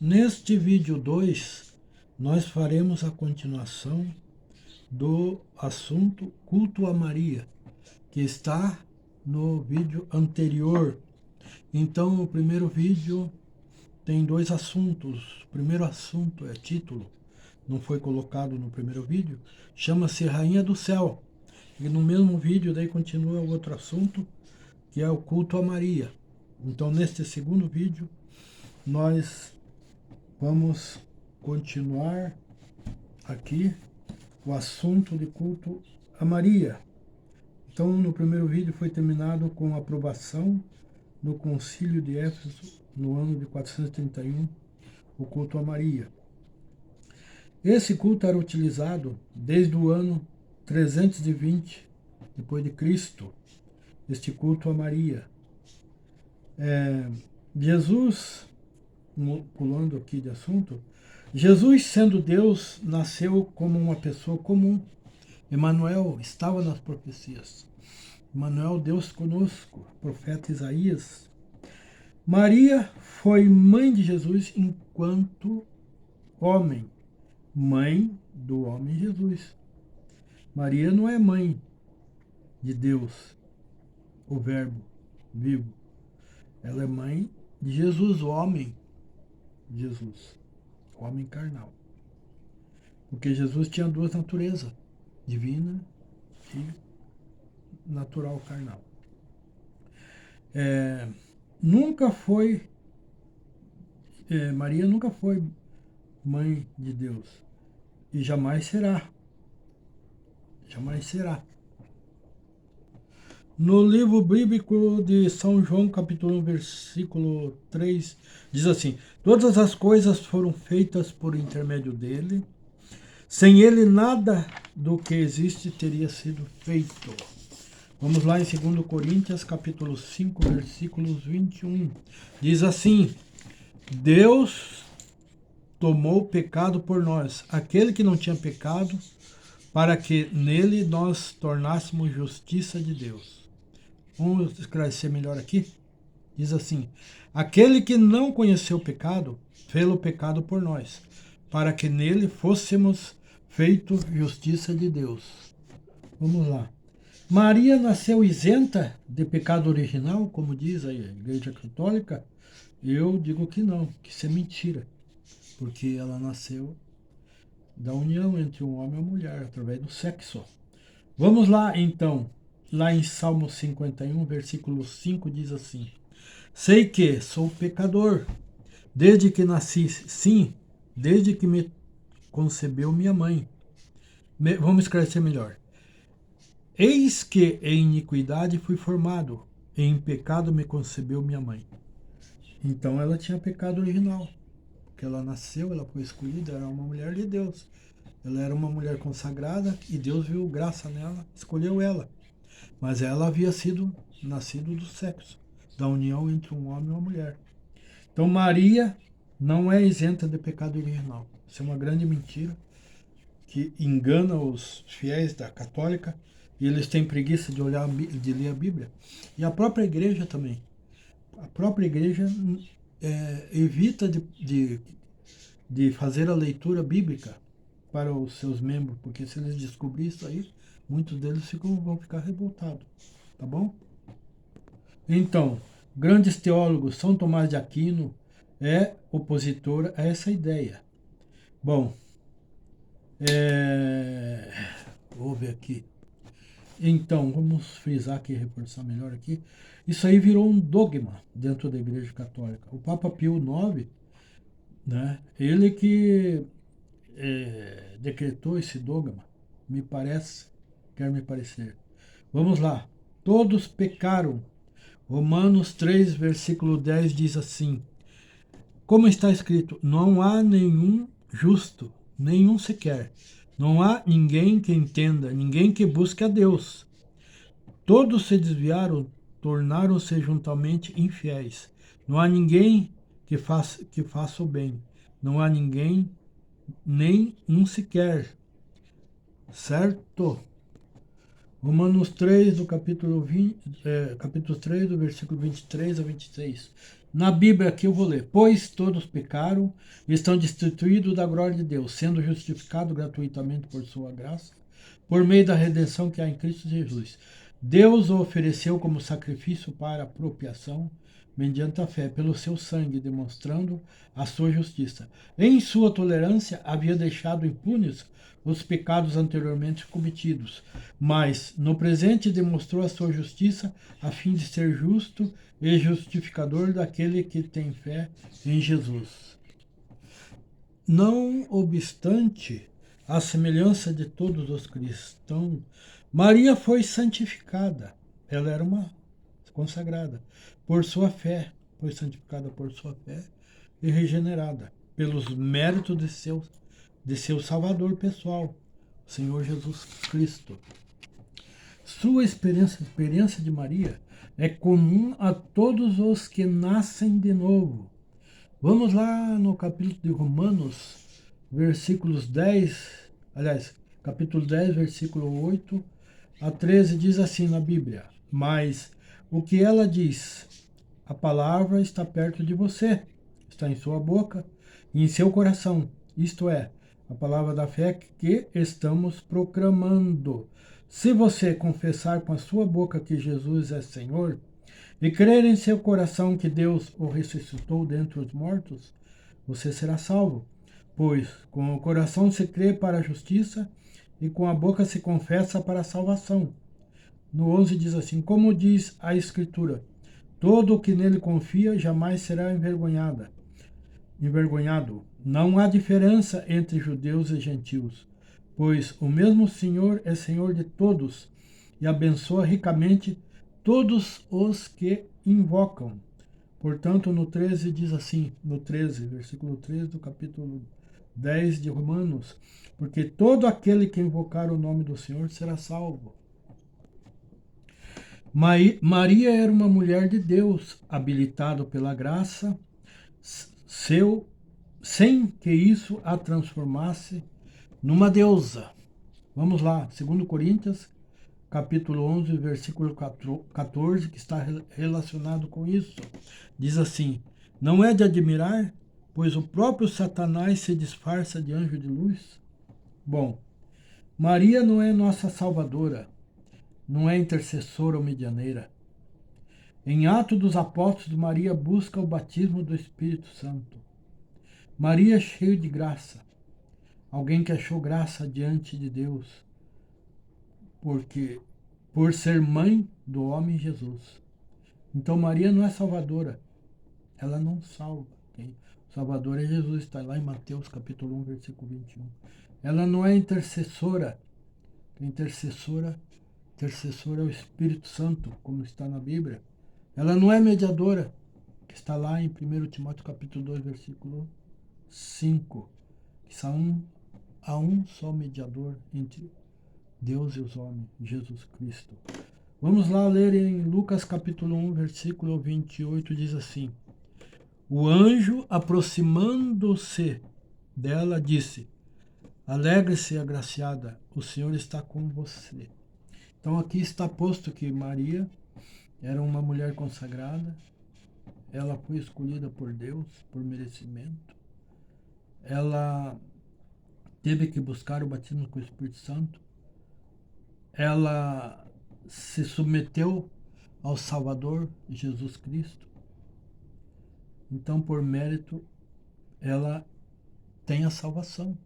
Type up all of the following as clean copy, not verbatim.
Neste vídeo 2, nós faremos a continuação do assunto culto a Maria, que está no vídeo anterior. Então, o primeiro vídeo tem dois assuntos. O primeiro assunto é título, não foi colocado no primeiro vídeo, chama-se Rainha do Céu. E no mesmo vídeo daí continua o outro assunto, que é o culto a Maria. Então, neste segundo vídeo, nós vamos continuar aqui o assunto de culto a Maria. Então, no primeiro vídeo foi terminado com a aprovação no Concílio de Éfeso, no ano de 431, o culto a Maria. Esse culto era utilizado desde o ano 320 depois de Cristo, este culto a Maria. Jesus, pulando aqui de assunto, Jesus, sendo Deus, nasceu como uma pessoa comum. Emanuel estava nas profecias. Emanuel, Deus conosco, profeta Isaías. Maria foi mãe de Jesus enquanto homem, mãe do homem Jesus. Maria não é mãe de Deus, o Verbo vivo. Ela é mãe de Jesus, o homem Jesus, o homem carnal. Porque Jesus tinha duas naturezas, divina e natural carnal. Maria nunca foi mãe de Deus e jamais será. Jamais será. No livro bíblico de São João, capítulo 1, versículo 3, diz assim: todas as coisas foram feitas por intermédio dele. Sem ele, nada do que existe teria sido feito. Vamos lá em 2 Coríntios, capítulo 5, versículos 21. Diz assim: Deus tomou o pecado por nós, aquele que não tinha pecado, para que nele nós tornássemos justiça de Deus. Vamos esclarecer melhor aqui? Diz assim: aquele que não conheceu o pecado, fez o pecado por nós, para que nele fôssemos feito justiça de Deus. Vamos lá. Maria nasceu isenta de pecado original, como diz a Igreja Católica? Eu digo que não, que isso é mentira, porque ela nasceu da união entre um homem e uma mulher, através do sexo. Vamos lá, então. Lá em Salmo 51, versículo 5, diz assim: sei que sou pecador, desde que nasci, sim, desde que me concebeu minha mãe. Vamos esclarecer melhor. Eis que em iniquidade fui formado, e em pecado me concebeu minha mãe. Então ela tinha pecado original, porque ela nasceu, ela foi escolhida, era uma mulher de Deus. Ela era uma mulher consagrada e Deus viu graça nela, escolheu ela. Mas ela havia nascido do sexo, da união entre um homem e uma mulher. Então Maria não é isenta de pecado original. Isso é uma grande mentira que engana os fiéis da católica, e eles têm preguiça de ler a Bíblia. E a própria igreja também. A própria igreja evita de fazer a leitura bíblica para os seus membros, porque se eles descobrirem isso aí, muitos deles vão ficar revoltados, tá bom? Então, grandes teólogos, São Tomás de Aquino é opositor a essa ideia. Bom, vou ver aqui. Então, vamos frisar aqui, reforçar melhor aqui. Isso aí virou um dogma dentro da Igreja Católica. O Papa Pio IX, né, ele que decretou esse dogma, quer me parecer. Vamos lá. Todos pecaram. Romanos 3, versículo 10 diz assim: como está escrito, não há nenhum justo, nenhum sequer. Não há ninguém que entenda, ninguém que busque a Deus. Todos se desviaram, tornaram-se juntamente infiéis. Não há ninguém que faça o bem. Não há ninguém, nem um sequer. Certo? Romanos 3, do capítulo 3, do versículo 23 a 26. Na Bíblia aqui eu vou ler: pois todos pecaram e estão destituídos da glória de Deus, sendo justificados gratuitamente por sua graça, por meio da redenção que há em Cristo Jesus. Deus o ofereceu como sacrifício para apropriação, mediante a fé, pelo seu sangue, demonstrando a sua justiça. Em sua tolerância, havia deixado impunes os pecados anteriormente cometidos, mas no presente demonstrou a sua justiça, a fim de ser justo e justificador daquele que tem fé em Jesus. Não obstante a semelhança de todos os cristãos, Maria foi santificada. Ela era uma consagrada por sua fé, foi santificada por sua fé e regenerada pelos méritos de seu Salvador pessoal, o Senhor Jesus Cristo. Sua experiência de Maria é comum a todos os que nascem de novo. Vamos lá no capítulo de Romanos, versículos 10, aliás, capítulo 10, versículo 8 a 13, diz assim na Bíblia: mas o que ela diz, a palavra está perto de você, está em sua boca e em seu coração, isto é, a palavra da fé que estamos proclamando. Se você confessar com a sua boca que Jesus é Senhor e crer em seu coração que Deus o ressuscitou dentre os mortos, você será salvo. Pois com o coração se crê para a justiça e com a boca se confessa para a salvação. No 11 diz assim: como diz a Escritura, todo o que nele confia jamais será envergonhado. Não há diferença entre judeus e gentios, pois o mesmo Senhor é Senhor de todos e abençoa ricamente todos os que invocam. Portanto, no 13 diz assim, no 13, versículo 13 do capítulo 10 de Romanos: porque todo aquele que invocar o nome do Senhor será salvo. Maria era uma mulher de Deus, habilitada pela graça, sem que isso a transformasse numa deusa. Vamos lá, 2 Coríntios, capítulo 11, versículo 14, que está relacionado com isso. Diz assim: não é de admirar, pois o próprio Satanás se disfarça de anjo de luz. Bom, Maria não é nossa salvadora, não é intercessora ou medianeira. Em Atos dos Apóstolos, Maria busca o batismo do Espírito Santo. Maria é cheia de graça, alguém que achou graça diante de Deus, porque por ser mãe do homem Jesus. Então Maria não é salvadora, ela não salva. O Salvador é Jesus, está lá em Mateus capítulo 1, versículo 21. Ela não é intercessora, intercessora é o Espírito Santo, como está na Bíblia. Ela não é mediadora, que está lá em 1 Timóteo capítulo 2, versículo 5, que há um só mediador entre Deus e os homens, Jesus Cristo. Vamos lá ler em Lucas capítulo 1, versículo 28, diz assim: o anjo, aproximando-se dela, disse: alegre-se, agraciada, o Senhor está com você. Então aqui está posto que Maria era uma mulher consagrada, ela foi escolhida por Deus, por merecimento. Ela teve que buscar o batismo com o Espírito Santo. Ela se submeteu ao Salvador, Jesus Cristo. Então, por mérito, ela tem a salvação,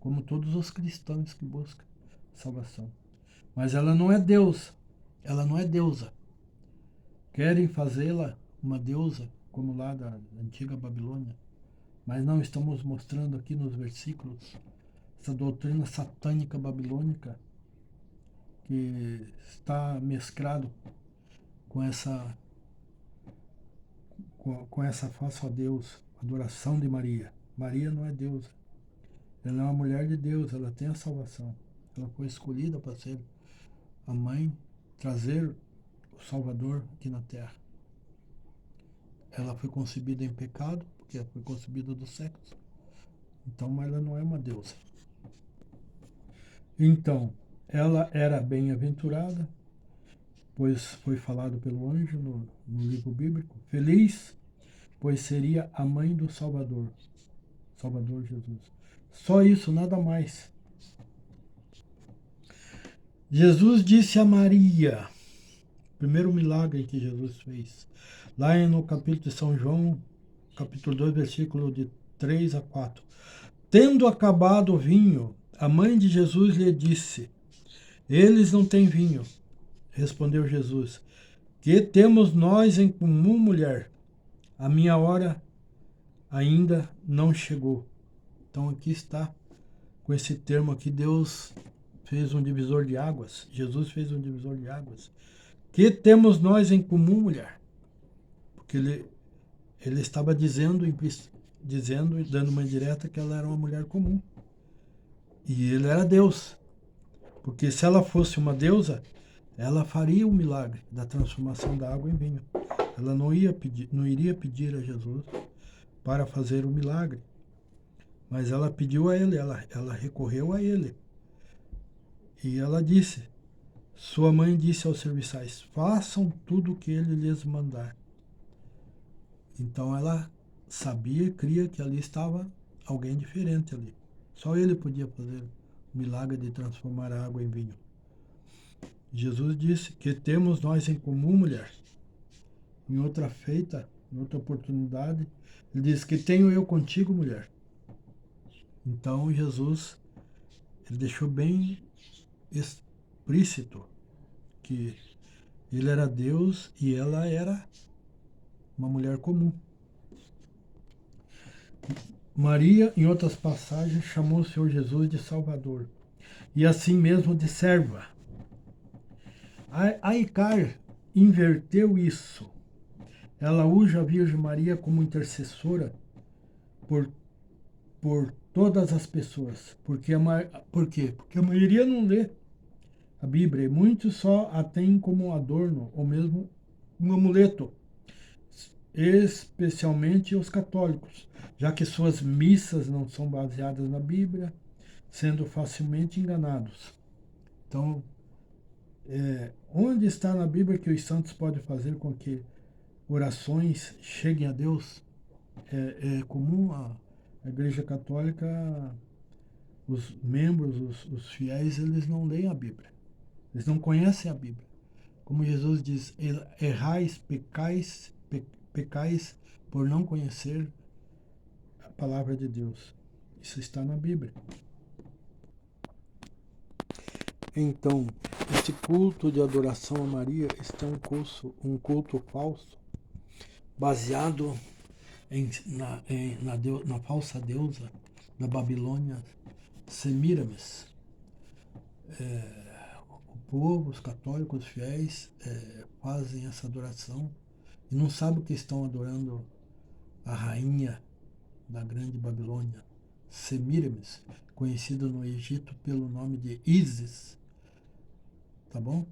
como todos os cristãos que buscam salvação. Mas ela não é Deus, ela não é deusa. Querem fazê-la uma deusa, como lá da antiga Babilônia. Mas não, estamos mostrando aqui nos versículos essa doutrina satânica babilônica que está mesclado com essa falsa Deus, adoração de Maria. Maria não é deusa. Ela é uma mulher de Deus, ela tem a salvação. Ela foi escolhida para ser a mãe, trazer o Salvador aqui na terra. Ela foi concebida em pecado, porque ela foi concebida do sexo. Então, mas ela não é uma deusa. Então, ela era bem-aventurada, pois foi falado pelo anjo no livro bíblico. Feliz pois seria a mãe do Salvador, Salvador Jesus. Só isso, nada mais. Jesus disse a Maria, primeiro milagre que Jesus fez, lá no capítulo de São João, capítulo 2, versículo de 3 a 4. Tendo acabado o vinho, a mãe de Jesus lhe disse: eles não têm vinho. Respondeu Jesus: que temos nós em comum, mulher? A minha hora ainda não chegou. Então aqui está, com esse termo aqui, Deus fez um divisor de águas. Jesus fez um divisor de águas. Que temos nós em comum, mulher? Porque ele estava dizendo e dando uma indireta que ela era uma mulher comum. E ele era Deus. Porque se ela fosse uma deusa, ela faria o milagre da transformação da água em vinho. Ela não iria pedir a Jesus para fazer o milagre. Mas ela pediu a ele, ela recorreu a ele. E ela disse, sua mãe disse aos serviçais, façam tudo o que ele lhes mandar. Então ela sabia e cria que ali estava alguém diferente ali. Só ele podia fazer o milagre de transformar a água em vinho. Jesus disse, que temos nós em comum, mulher? Em outra feita, em outra oportunidade, ele disse, que tenho eu contigo, mulher? Então Jesus, ele deixou bem explícito que ele era Deus e ela era uma mulher comum. Maria, em outras passagens, chamou o Senhor Jesus de Salvador e assim mesmo de serva. A Icár inverteu isso. Ela usa a Virgem Maria como intercessora por todas as pessoas. Por quê? Porque a maioria não lê a Bíblia. Muitos só a têm como um adorno ou mesmo um amuleto. Especialmente os católicos, já que suas missas não são baseadas na Bíblia, sendo facilmente enganados. Então, onde está na Bíblia que os santos podem fazer com que orações cheguem a Deus? É comum a Igreja Católica, os membros, os fiéis, eles não leem a Bíblia. Eles não conhecem a Bíblia. Como Jesus diz, errais, pecais por não conhecer a palavra de Deus. Isso está na Bíblia. Então, esse culto de adoração a Maria está um culto falso, baseado na falsa deusa da Babilônia, Semíramis. O povo, os católicos, os fiéis, fazem essa adoração e não sabem que estão adorando a rainha da grande Babilônia, Semíramis, conhecida no Egito pelo nome de Ísis. Tá bom?